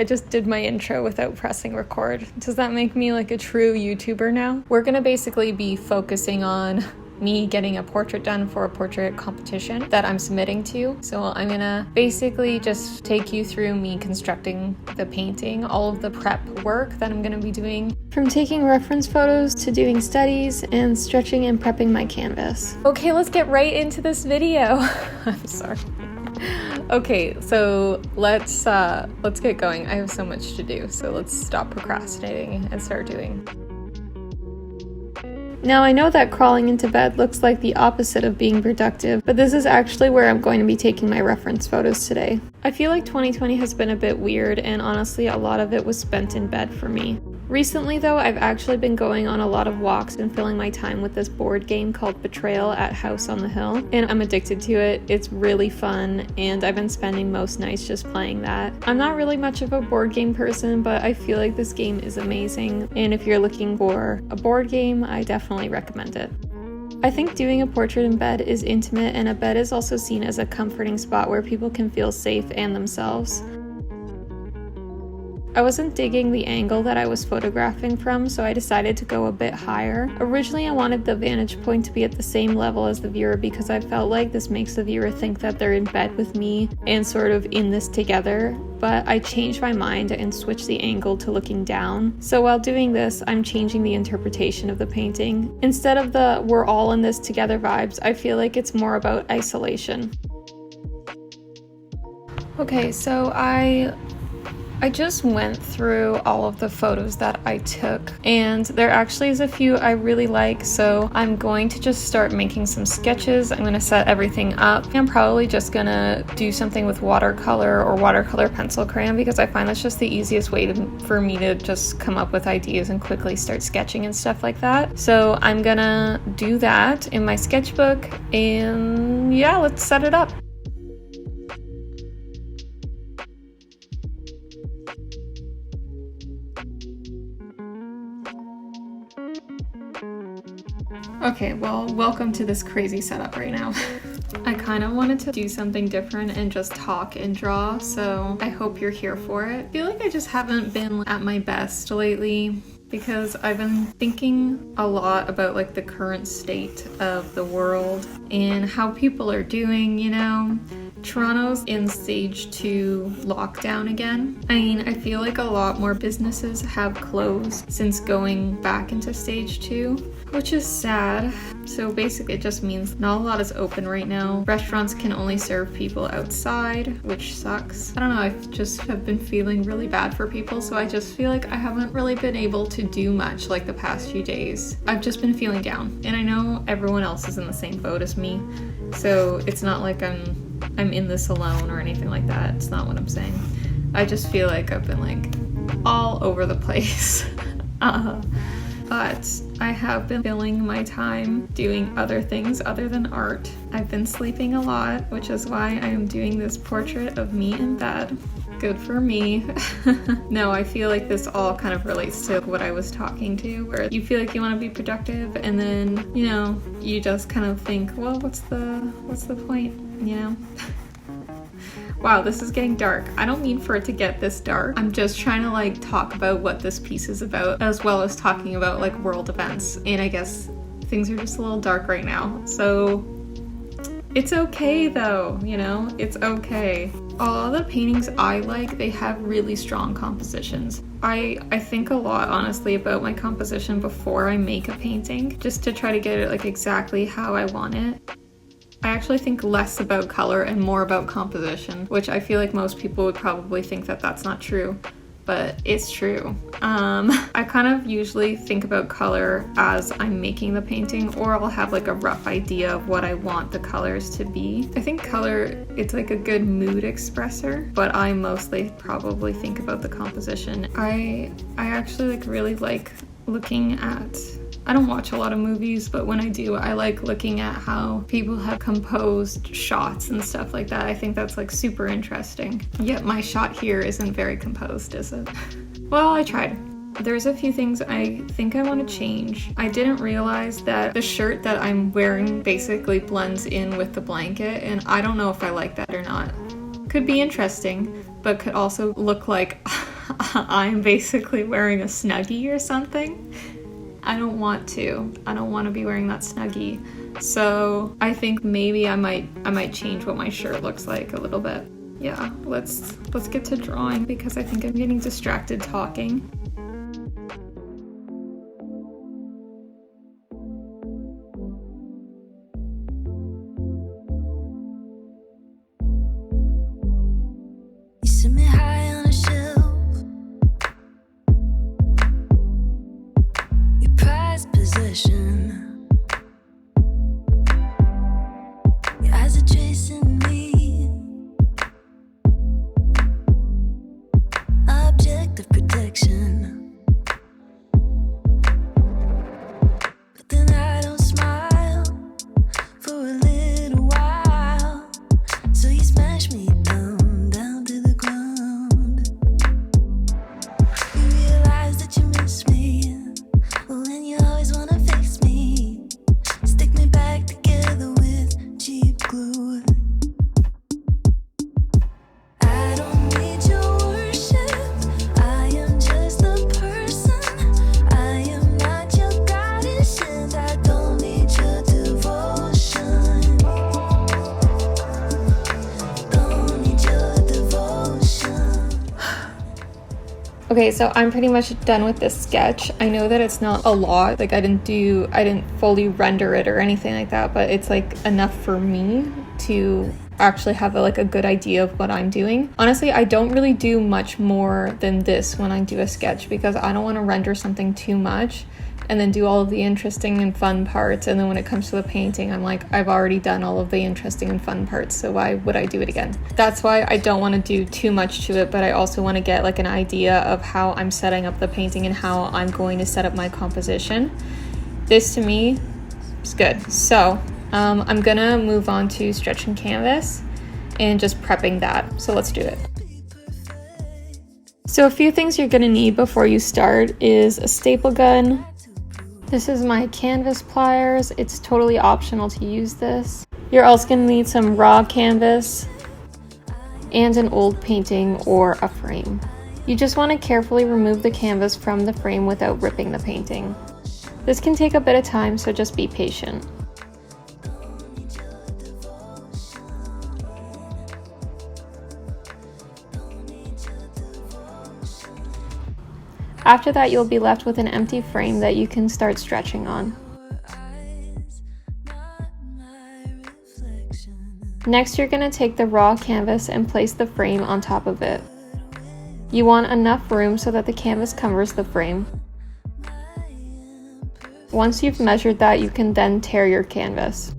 I just did my intro without pressing record. Does that make me like a true YouTuber now? We're gonna basically be focusing on me getting a portrait done for a portrait competition that I'm submitting to. So I'm gonna basically just take you through me constructing the painting, all of the prep work that I'm gonna be doing, from taking reference photos to doing studies and stretching and prepping my canvas. Okay, let's get right into this video. I'm sorry. Okay, so let's get going. I have so much to do, so let's stop procrastinating and start doing. Now I know that crawling into bed looks like the opposite of being productive, but this is actually where I'm going to be taking my reference photos today. I feel like 2020 has been a bit weird, and honestly a lot of it was spent in bed for me. Recently though, I've actually been going on a lot of walks and filling my time with this board game called Betrayal at House on the Hill, and I'm addicted to it. It's really fun, and I've been spending most nights just playing that. I'm not really much of a board game person, but I feel like this game is amazing, and if you're looking for a board game, I definitely recommend it. I think doing a portrait in bed is intimate, and a bed is also seen as a comforting spot where people can feel safe and themselves. I wasn't digging the angle that I was photographing from, so I decided to go a bit higher. Originally, I wanted the vantage point to be at the same level as the viewer because I felt like this makes the viewer think that they're in bed with me and sort of in this together, but I changed my mind and switched the angle to looking down. So while doing this, I'm changing the interpretation of the painting. Instead of the we're all in this together vibes, I feel like it's more about isolation. Okay, so I just went through all of the photos that I took, and there actually is a few I really like, so I'm going to just start making some sketches. I'm going to set everything up. I'm probably just going to do something with watercolor or watercolor pencil crayon because I find that's just the easiest way for me to just come up with ideas and quickly start sketching and stuff like that. So I'm gonna do that in my sketchbook, and yeah, let's set it up. Okay, well, welcome to this crazy setup right now. I kind of wanted to do something different and just talk and draw, so I hope you're here for it. I feel like I just haven't been at my best lately because I've been thinking a lot about like the current state of the world and how people are doing, you know? Toronto's in stage 2 lockdown again. I mean, I feel like a lot more businesses have closed since going back into stage 2, which is sad. So basically it just means not a lot is open right now. Restaurants can only serve people outside, which sucks. I don't know, I just have been feeling really bad for people, so I just feel like I haven't really been able to do much like the past few days. I've just been feeling down, and I know everyone else is in the same boat as me, so it's not like I'm in this alone or anything like that. It's not what I'm saying. I just feel like I've been like all over the place. But I have been filling my time doing other things other than art. I've been sleeping a lot, which is why I am doing this portrait of me in bed. Good for me. No, I feel like this all kind of relates to what I was talking to, where you feel like you want to be productive and then, you know, you just kind of think, well, what's the point, you know? Wow, this is getting dark. I don't mean for it to get this dark. I'm just trying to like talk about what this piece is about, as well as talking about like world events. And I guess things are just a little dark right now. So it's okay though, you know, it's okay. All the paintings I like, they have really strong compositions. I think a lot, honestly, about my composition before I make a painting, just to try to get it like exactly how I want it. I actually think less about color and more about composition, which I feel like most people would probably think that that's not true, but it's true. I kind of usually think about color as I'm making the painting, or I'll have like a rough idea of what I want the colors to be. I think color, it's like a good mood expressor, but I mostly probably think about the composition. I actually like really like looking at, I don't watch a lot of movies, but when I do, I like looking at how people have composed shots and stuff like that. I think that's like super interesting. Yet my shot here isn't very composed, is it? Well, I tried. There's a few things I think I want to change. I didn't realize that the shirt that I'm wearing basically blends in with the blanket, and I don't know if I like that or not. Could be interesting, but could also look like I'm basically wearing a Snuggie or something. I don't want to be wearing that Snuggie. So I think maybe I might change what my shirt looks like a little bit. Yeah, let's get to drawing because I think I'm getting distracted talking. Okay, so I'm pretty much done with this sketch. I know that it's not a lot, like I didn't fully render it or anything like that, but it's like enough for me to actually have a good idea of what I'm doing. Honestly, I don't really do much more than this when I do a sketch because I don't want to render something too much and then do all of the interesting and fun parts, and then when it comes to the painting, I'm like, I've already done all of the interesting and fun parts, so why would I do it again? That's why I don't want to do too much to it, but I also want to get an idea of how I'm setting up the painting and how I'm going to set up my composition. This to me is good. So I'm gonna move on to stretching canvas and just prepping that. So let's do it. So a few things you're gonna need before you start is a staple gun. This is my canvas pliers. It's totally optional to use this. You're also gonna need some raw canvas and an old painting or a frame. You just wanna carefully remove the canvas from the frame without ripping the painting. This can take a bit of time, so just be patient. After that, you'll be left with an empty frame that you can start stretching on. Next, you're going to take the raw canvas and place the frame on top of it. You want enough room so that the canvas covers the frame. Once you've measured that, you can then tear your canvas.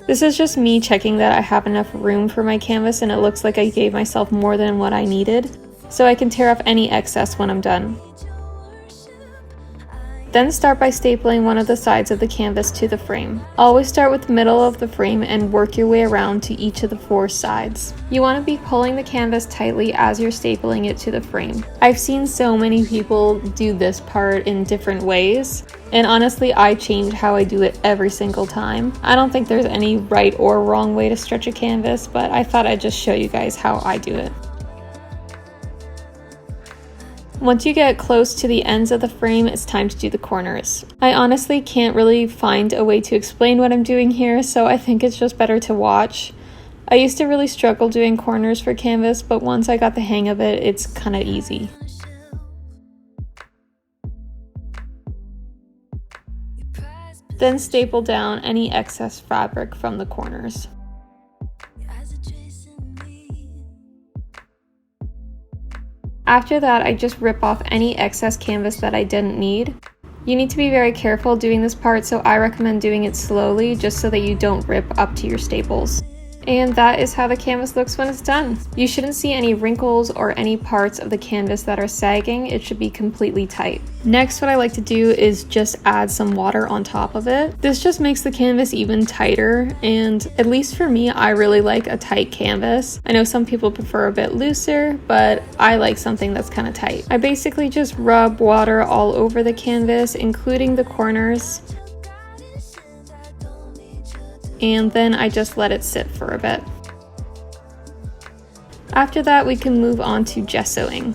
This is just me checking that I have enough room for my canvas and it looks like I gave myself more than what I needed, so I can tear off any excess when I'm done. Then start by stapling one of the sides of the canvas to the frame. Always start with the middle of the frame and work your way around to each of the 4 sides. You want to be pulling the canvas tightly as you're stapling it to the frame. I've seen so many people do this part in different ways, and honestly I change how I do it every single time. I don't think there's any right or wrong way to stretch a canvas, but I thought I'd just show you guys how I do it. Once you get close to the ends of the frame, it's time to do the corners. I honestly can't really find a way to explain what I'm doing here, so I think it's just better to watch. I used to really struggle doing corners for canvas, but once I got the hang of it, it's kind of easy. Then staple down any excess fabric from the corners. After that, I just rip off any excess canvas that I didn't need. You need to be very careful doing this part, so I recommend doing it slowly just so that you don't rip up to your staples. And that is how the canvas looks when it's done. You shouldn't see any wrinkles or any parts of the canvas that are sagging. It should be completely tight. Next, what I like to do is just add some water on top of it. This just makes the canvas even tighter, and at least for me, I really like a tight canvas. I know some people prefer a bit looser, but I like something that's kind of tight. I basically just rub water all over the canvas, including the corners, and then I just let it sit for a bit. After that, we can move on to gessoing.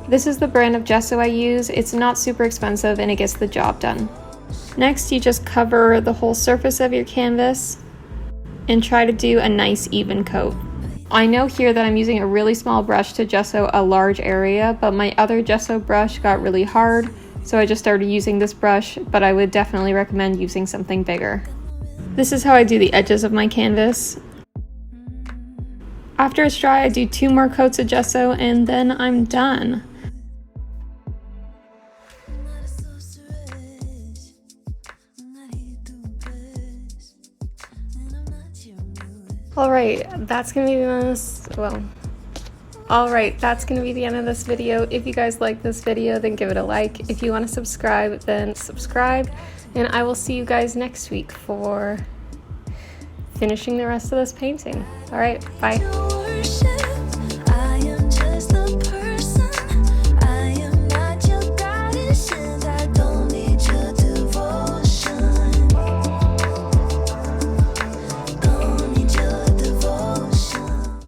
This is the brand of gesso I use. It's not super expensive and it gets the job done. Next, you just cover the whole surface of your canvas and try to do a nice even coat. I know here that I'm using a really small brush to gesso a large area, but my other gesso brush got really hard, so I just started using this brush, but I would definitely recommend using something bigger. This is how I do the edges of my canvas. After it's dry, I do 2 more coats of gesso and then I'm done. Alright, that's gonna be the end of this, that's gonna be the end of this video. If you guys like this video, then give it a like. If you want to subscribe, then subscribe. And I will see you guys next week for finishing the rest of this painting. Alright, bye.